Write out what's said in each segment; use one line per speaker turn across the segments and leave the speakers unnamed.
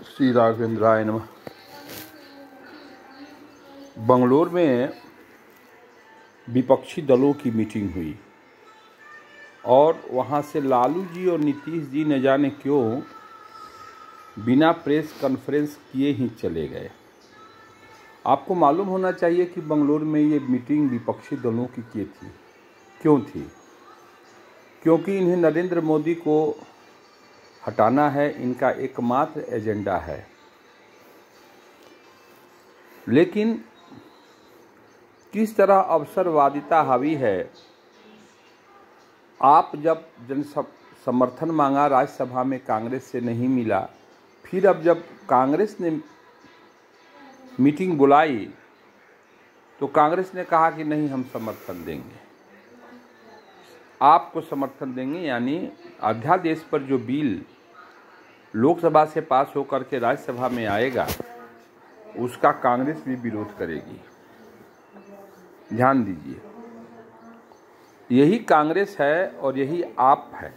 श्री राघवेंद्राय नमः। बंगलोर में विपक्षी दलों की मीटिंग हुई और वहाँ से लालू जी और नीतीश जी न जाने क्यों बिना प्रेस कॉन्फ्रेंस किए ही चले गए। आपको मालूम होना चाहिए कि बंगलोर में ये मीटिंग विपक्षी दलों की थी। क्यों थी? क्योंकि इन्हें नरेंद्र मोदी को हटाना है, इनका एकमात्र एजेंडा है। लेकिन किस तरह अवसरवादिता हावी है। आप जब समर्थन मांगा राज्यसभा में, कांग्रेस से नहीं मिला। फिर अब जब कांग्रेस ने मीटिंग बुलाई तो कांग्रेस ने कहा कि नहीं, हम समर्थन देंगे, आपको समर्थन देंगे। यानी अध्यादेश पर जो बिल लोकसभा से पास होकर के राज्यसभा में आएगा उसका कांग्रेस भी विरोध करेगी। ध्यान दीजिए, यही कांग्रेस है और यही आप है।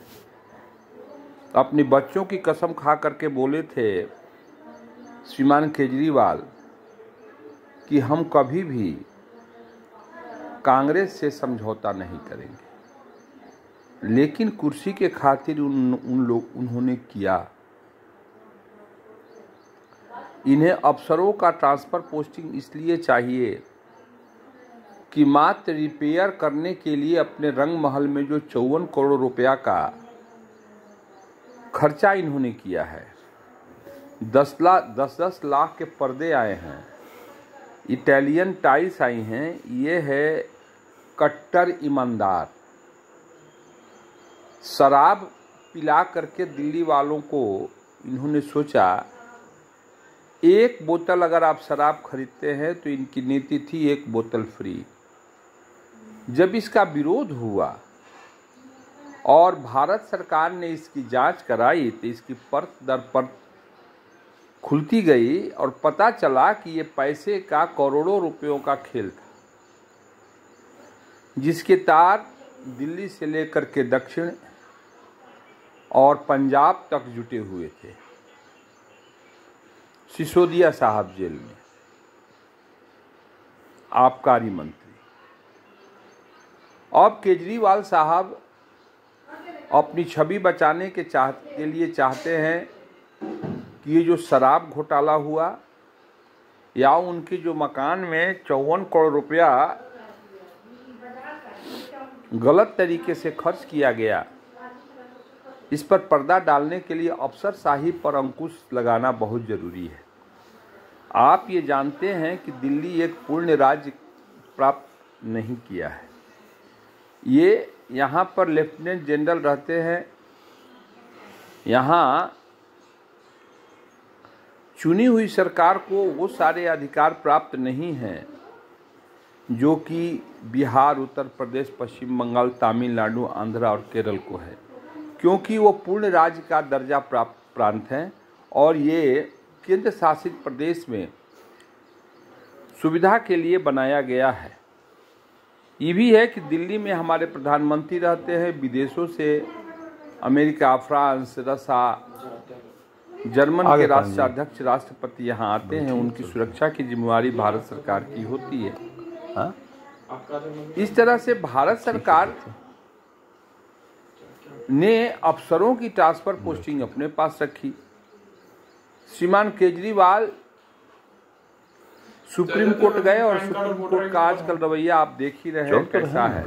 अपने बच्चों की कसम खा करके बोले थे श्रीमान केजरीवाल कि हम कभी भी कांग्रेस से समझौता नहीं करेंगे, लेकिन कुर्सी के खातिर उन्होंने किया। इन्हें अफसरों का ट्रांसफर पोस्टिंग इसलिए चाहिए कि मात्र रिपेयर करने के लिए अपने रंग महल में जो 54 करोड़ रुपया का खर्चा इन्होंने किया है, 10 लाख के पर्दे आए हैं, इटालियन टाइल्स आई हैं। ये है कट्टर ईमानदार। शराब पिला करके दिल्ली वालों को इन्होंने सोचा, एक बोतल अगर आप शराब खरीदते हैं तो इनकी नीति थी एक बोतल फ्री। जब इसका विरोध हुआ और भारत सरकार ने इसकी जांच कराई तो इसकी परत दर परत खुलती गई और पता चला कि ये पैसे का करोड़ों रुपयों का खेल था, जिसके तार दिल्ली से लेकर के दक्षिण और पंजाब तक जुटे हुए थे, सिसोदिया साहब जेल में आबकारी मंत्री। अब केजरीवाल साहब अपनी छवि बचाने के लिए चाहते हैं कि ये जो शराब घोटाला हुआ या उनके जो मकान में 54 करोड़ रुपया गलत तरीके से खर्च किया गया, इस पर पर्दा डालने के लिए अफसरशाही पर अंकुश लगाना बहुत जरूरी है। आप ये जानते हैं कि दिल्ली एक पूर्ण राज्य प्राप्त नहीं किया है। ये यहाँ पर लेफ्टिनेंट जनरल रहते हैं। यहाँ चुनी हुई सरकार को वो सारे अधिकार प्राप्त नहीं हैं जो कि बिहार, उत्तर प्रदेश, पश्चिम बंगाल, तमिलनाडु, आंध्र और केरल को है, क्योंकि वो पूर्ण राज्य का दर्जा प्राप्त प्रांत हैं और ये केंद्र शासित प्रदेश में सुविधा के लिए बनाया गया है। ये भी है कि दिल्ली में हमारे प्रधानमंत्री रहते हैं, विदेशों से अमेरिका, फ्रांस, रसा, जर्मन के राष्ट्राध्यक्ष, राष्ट्रपति यहाँ आते हैं, उनकी सुरक्षा की जिम्मेवारी भारत सरकार की होती है। हाँ? इस तरह से भारत सरकार ने अफसरों की ट्रांसफर पोस्टिंग अपने पास रखी। श्रीमान केजरीवाल सुप्रीम कोर्ट गए और सुप्रीम कोर्ट का आजकल रवैया आप देख ही रहे हैं कैसा है।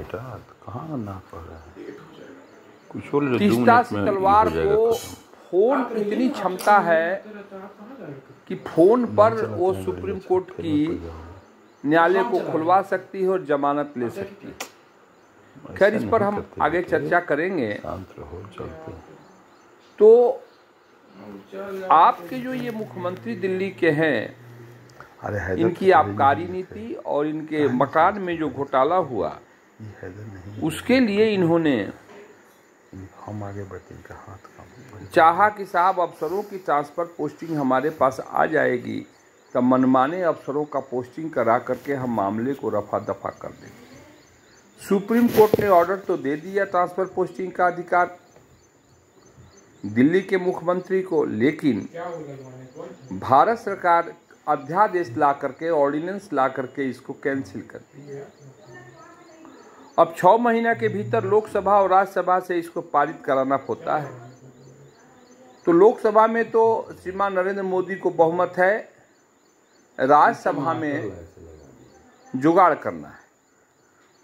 तीस्ता से तलवार को फोन इतनी क्षमता है कि फोन पर वो सुप्रीम कोर्ट की न्यायालय को खुलवा सकती है और जमानत ले सकती है। खैर, इस पर हम आगे चर्चा करेंगे। तो आपके जो ये मुख्यमंत्री दिल्ली के हैं, इनकी आबकारी नीति और इनके मकान में जो घोटाला हुआ, उसके लिए इन्होंने हम आगे बढ़ते इनका हाथ चाहा कि साहब अफसरों की ट्रांसफर पोस्टिंग हमारे पास आ जाएगी तब मनमाने अफसरों का पोस्टिंग करा करके हम मामले को रफा दफा कर देंगे। सुप्रीम कोर्ट ने ऑर्डर तो दे दिया ट्रांसफर पोस्टिंग का अधिकार, दिल्ली के मुख्यमंत्री को, लेकिन भारत सरकार अध्यादेश ला करके, ऑर्डिनेंस ला करके इसको कैंसिल कर दी। अब 6 महीना के भीतर लोकसभा और राज्यसभा से इसको पारित कराना होता है। तो लोकसभा में तो श्रीमान नरेंद्र मोदी को बहुमत है, राज्यसभा में जुगाड़ करना है।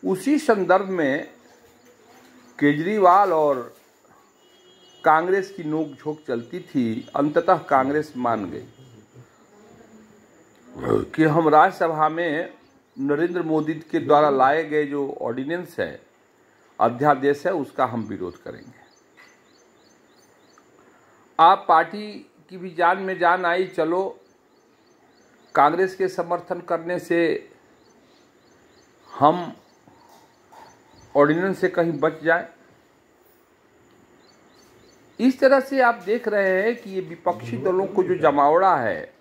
उसी संदर्भ में केजरीवाल और कांग्रेस की नोकझोंक चलती थी। अंततः कांग्रेस मान गई कि हम राज्यसभा में नरेंद्र मोदी के द्वारा लाए गए जो ऑर्डिनेंस है, अध्यादेश है, उसका हम विरोध करेंगे। आप पार्टी की भी जान में जान आई, चलो कांग्रेस के समर्थन करने से हम ऑर्डिनेंस से कहीं बच जाए। इस तरह से आप देख रहे हैं कि ये विपक्षी दलों को जो जमावड़ा है,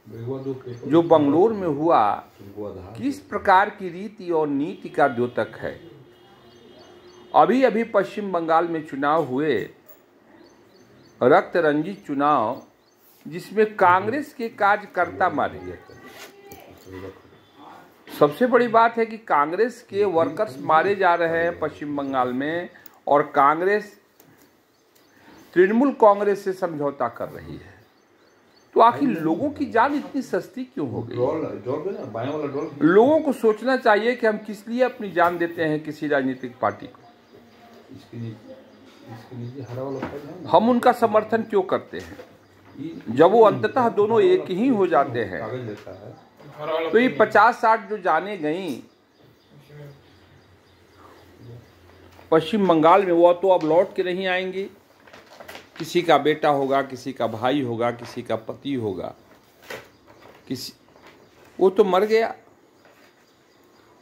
जो बंगलोर में हुआ, किस प्रकार की रीति और नीति का द्योतक है। अभी अभी पश्चिम बंगाल में चुनाव हुए, रक्त रंजित चुनाव, जिसमें कांग्रेस के कार्यकर्ता मारे गए। सबसे बड़ी बात है कि कांग्रेस के वर्कर्स मारे जा रहे हैं पश्चिम बंगाल में, और कांग्रेस तृणमूल कांग्रेस से समझौता कर रही है। तो आखिर लोगों की जान इतनी सस्ती क्यों हो गई? लोगों को सोचना चाहिए कि हम किस लिए अपनी जान देते हैं किसी राजनीतिक पार्टी को। हम उनका समर्थन क्यों करते हैं जब वो अंततः दोनों एक ही हो जाते हैं। तो ये 50-60 जो जाने गई पश्चिम बंगाल में, वो तो अब लौट के नहीं आएंगी। किसी का बेटा होगा, किसी का भाई होगा, किसी का पति होगा, वो तो मर गया,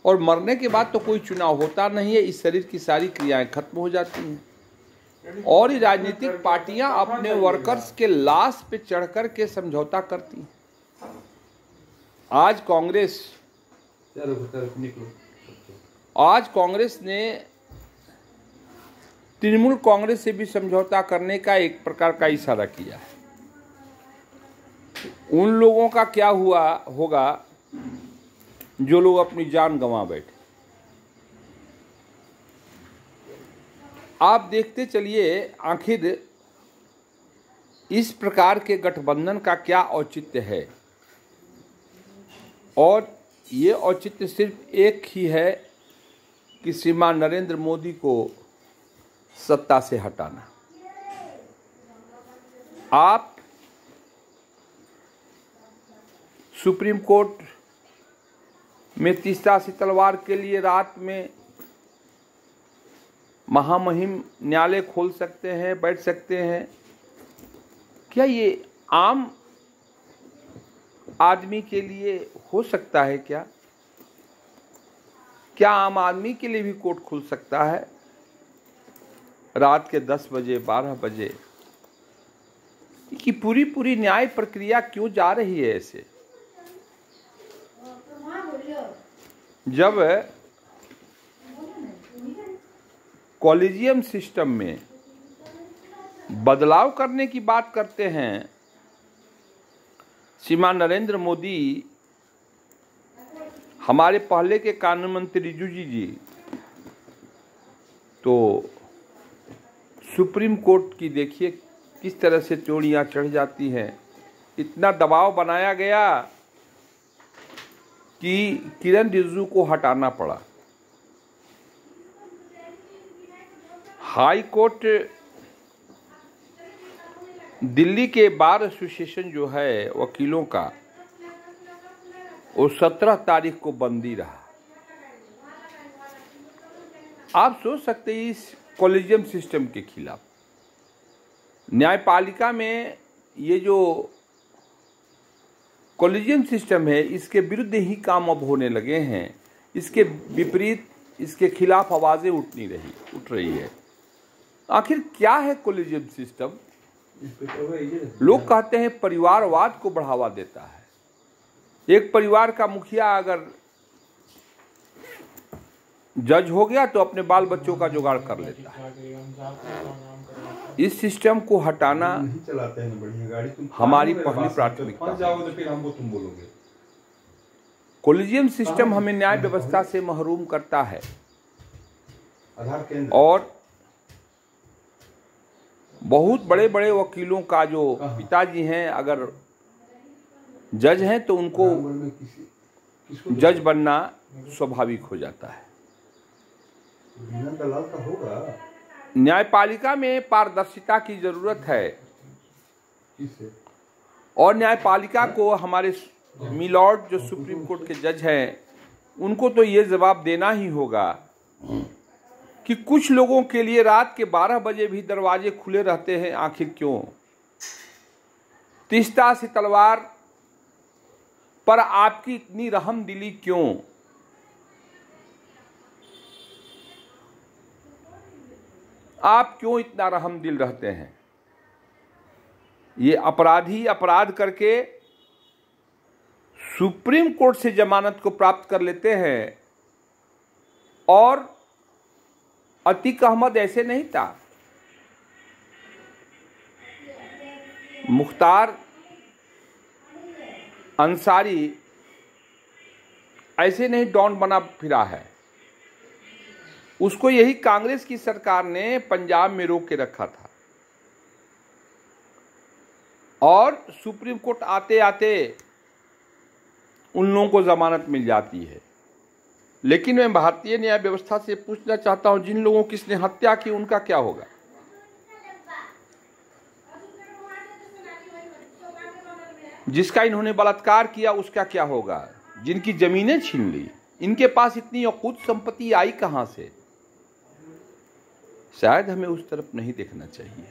और मरने के बाद तो कोई चुनाव होता नहीं है। इस शरीर की सारी क्रियाएं खत्म हो जाती हैं, और ये राजनीतिक पार्टियां अपने वर्कर्स के लाश पे चढ़कर के समझौता करती हैं। आज कांग्रेस ने तृणमूल कांग्रेस से भी समझौता करने का एक प्रकार का इशारा किया है। उन लोगों का क्या होगा जो लोग अपनी जान गंवा बैठे। आप देखते चलिए आखिर इस प्रकार के गठबंधन का क्या औचित्य है, और ये औचित्य सिर्फ एक ही है कि श्रीमान नरेंद्र मोदी को सत्ता से हटाना। आप सुप्रीम कोर्ट में तीसरा सितलवार के लिए रात में महामहिम न्यायालय खोल सकते हैं, बैठ सकते हैं। क्या ये आम आदमी के लिए हो सकता है? क्या आम आदमी के लिए भी कोर्ट खुल सकता है रात के 10 बजे 12 बजे? कि पूरी न्याय प्रक्रिया क्यों जा रही है ऐसे? जब कॉलेजियम सिस्टम में बदलाव करने की बात करते हैं श्रीमान नरेंद्र मोदी, हमारे पहले के कानून मंत्री रिजिजू जी, तो सुप्रीम कोर्ट की देखिए किस तरह से चोड़ियां चढ़ जाती हैं। इतना दबाव बनाया गया कि किरण रिजिजू को हटाना पड़ा। हाई कोर्ट दिल्ली के बार एसोसिएशन जो है वकीलों का, वो 17 तारीख को बंदी रहा। आप सोच सकते हैं इस कॉलेजियम सिस्टम के खिलाफ न्यायपालिका में ये जो कॉलेजियम सिस्टम है, इसके विरुद्ध ही काम अब होने लगे हैं। इसके विपरीत, इसके खिलाफ आवाजें उठ रही है। आखिर क्या है कॉलेजियम सिस्टम? लोग कहते हैं परिवारवाद को बढ़ावा देता है। एक परिवार का मुखिया अगर जज हो गया तो अपने बाल बच्चों का जुगाड़ कर लेता है। इस सिस्टम को हटाना
नहीं चलाते हैं बढ़िया गाड़ी, तुम
हमारी पहली प्राथमिकता है।
जाओगे तो फिर हमको तुम बोलोगे।
कोलिजियम सिस्टम हमें न्याय व्यवस्था से महरूम करता है
आधार केंद्र
और बहुत बड़े बड़े वकीलों का जो पिताजी हैं अगर जज हैं तो उनको जज बनना स्वाभाविक हो जाता है।
बिना दलाल का होगा।
न्यायपालिका में पारदर्शिता की जरूरत है और न्यायपालिका को हमारे मिलॉर्ड जो सुप्रीम कोर्ट के जज हैं उनको तो ये जवाब देना ही होगा कि कुछ लोगों के लिए रात के 12 बजे भी दरवाजे खुले रहते हैं, आखिर क्यों? तीस्ता सी तलवार पर आपकी इतनी रहमदिली क्यों? आप क्यों इतना रहमदिल रहते हैं? ये अपराधी अपराध करके सुप्रीम कोर्ट से जमानत को प्राप्त कर लेते हैं और अतीक अहमद ऐसे नहीं था। मुख्तार अंसारी ऐसे नहीं डॉन बना फिरा है। उसको यही कांग्रेस की सरकार ने पंजाब में रोक के रखा था और सुप्रीम कोर्ट आते आते उन लोगों को जमानत मिल जाती है। लेकिन मैं भारतीय न्याय व्यवस्था से पूछना चाहता हूं, जिन लोगों की इसने हत्या की उनका क्या होगा? जिसका इन्होंने बलात्कार किया उसका क्या होगा? जिनकी जमीनें छीन ली, इनके पास इतनी अकूत संपत्ति आई कहां से? शायद हमें उस तरफ नहीं देखना चाहिए।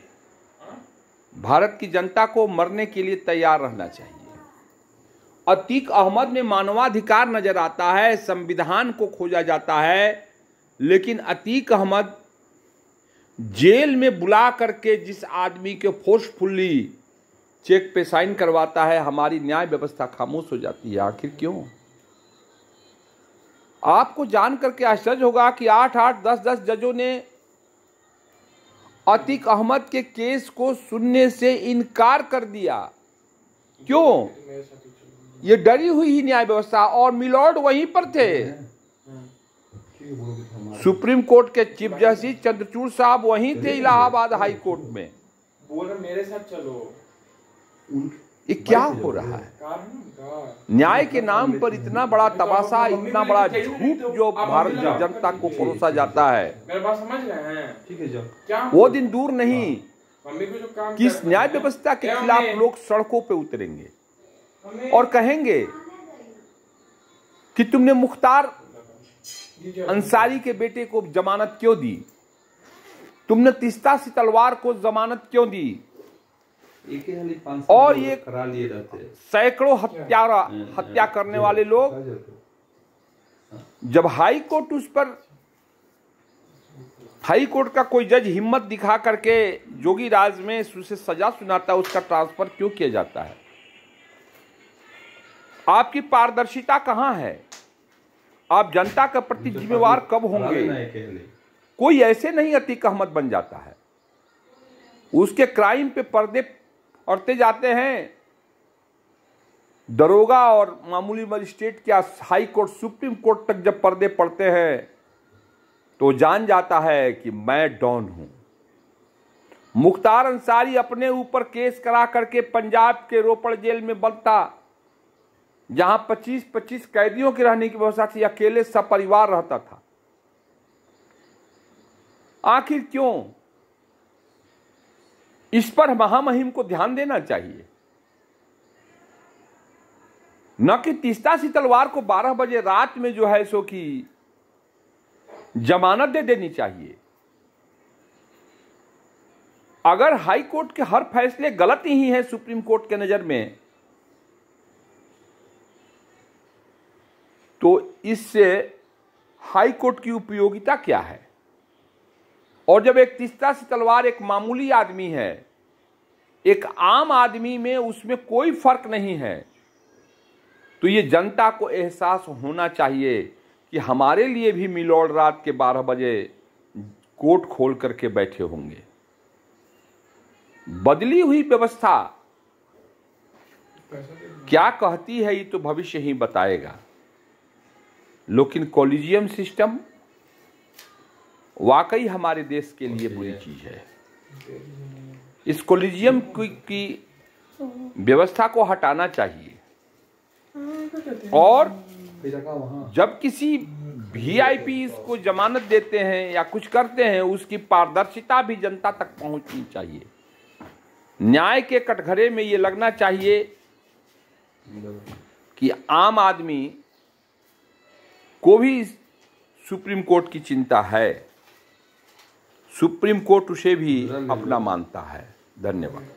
भारत की जनता को मरने के लिए तैयार रहना चाहिए। अतीक अहमद में मानवाधिकार नजर आता है, संविधान को खोजा जाता है, लेकिन अतीक अहमद जेल में बुला करके जिस आदमी के फोर्सफुली चेक पे साइन करवाता है, हमारी न्याय व्यवस्था खामोश हो जाती है। आखिर क्यों? आपको जान करके आश्चर्य होगा कि 8-8, 10-10 जजों ने अतीक अहमद के केस को सुनने से इनकार कर दिया। क्यों? ये डरी हुई ही न्याय व्यवस्था, और मिलॉर्ड वहीं पर थे। सुप्रीम कोर्ट के चीफ जस्टिस चंद्रचूड़ साहब वहीं थे इलाहाबाद हाई कोर्ट में।
बोल रहे मेरे साथ चलो।
ये क्या हो रहा है? न्याय के नाम पर इतना बड़ा तमाशा, इतना बड़ा झूठ जो भारतीय जनता को परोसा जाता है।
मेरे बात समझ रहे हैं?
ठीक है,
क्या
वो दिन दूर नहीं
मम्मी को जो काम
कि इस न्याय व्यवस्था के खिलाफ लोग सड़कों पे उतरेंगे और कहेंगे कि तुमने मुख्तार अंसारी के बेटे को जमानत क्यों दी? तुमने तीस्ता सी तलवार को जमानत क्यों दी? और ये
करा लिए रहते
सैकड़ों हत्या करने वाले लोग, जब हाई कोर्ट उस पर, हाई कोर्ट का कोई जज हिम्मत दिखा करके जोगी राज में उसे सजा सुनाता है, उसका ट्रांसफर क्यों किया जाता है? आपकी पारदर्शिता कहां है? आप जनता के प्रति जिम्मेवार कब होंगे? कोई ऐसे नहीं अतीक अहमद बन जाता है। उसके क्राइम पे पर्दे पड़ते जाते हैं। दरोगा और मामूली मजिस्ट्रेट क्या, हाई कोर्ट सुप्रीम कोर्ट तक जब पर्दे पड़ते हैं तो जान जाता है कि मैं डॉन हूं। मुख्तार अंसारी अपने ऊपर केस करा करके पंजाब के रोपड़ जेल में बंद था, जहां 25-25 कैदियों के रहने की व्यवस्था थी, अकेले सपरिवार रहता था। आखिर क्यों? इस पर महामहिम को ध्यान देना चाहिए, न कि तीस्ता सी तलवार को 12 बजे रात में जो है सो की जमानत दे देनी चाहिए। अगर हाई कोर्ट के हर फैसले गलत ही हैं सुप्रीम कोर्ट के नजर में, तो इससे हाई कोर्ट की उपयोगिता क्या है? और जब एक तीस्ता सी तलवार एक मामूली आदमी है, एक आम आदमी में उसमें कोई फर्क नहीं है, तो ये जनता को एहसास होना चाहिए कि हमारे लिए भी मिलोड रात के 12 बजे कोर्ट खोल करके बैठे होंगे। बदली हुई व्यवस्था क्या कहती है ये तो भविष्य ही बताएगा, लेकिन कॉलेजियम सिस्टम वाकई हमारे देश के लिए बुरी चीज है। इस कॉलेजियम की व्यवस्था को हटाना चाहिए और जब किसी वीआईपी को जमानत देते हैं या कुछ करते हैं उसकी पारदर्शिता भी जनता तक पहुंचनी चाहिए। न्याय के कटघरे में ये लगना चाहिए कि आम आदमी को भी सुप्रीम कोर्ट की चिंता है, सुप्रीम कोर्ट उसे भी अपना मानता है। धन्यवाद।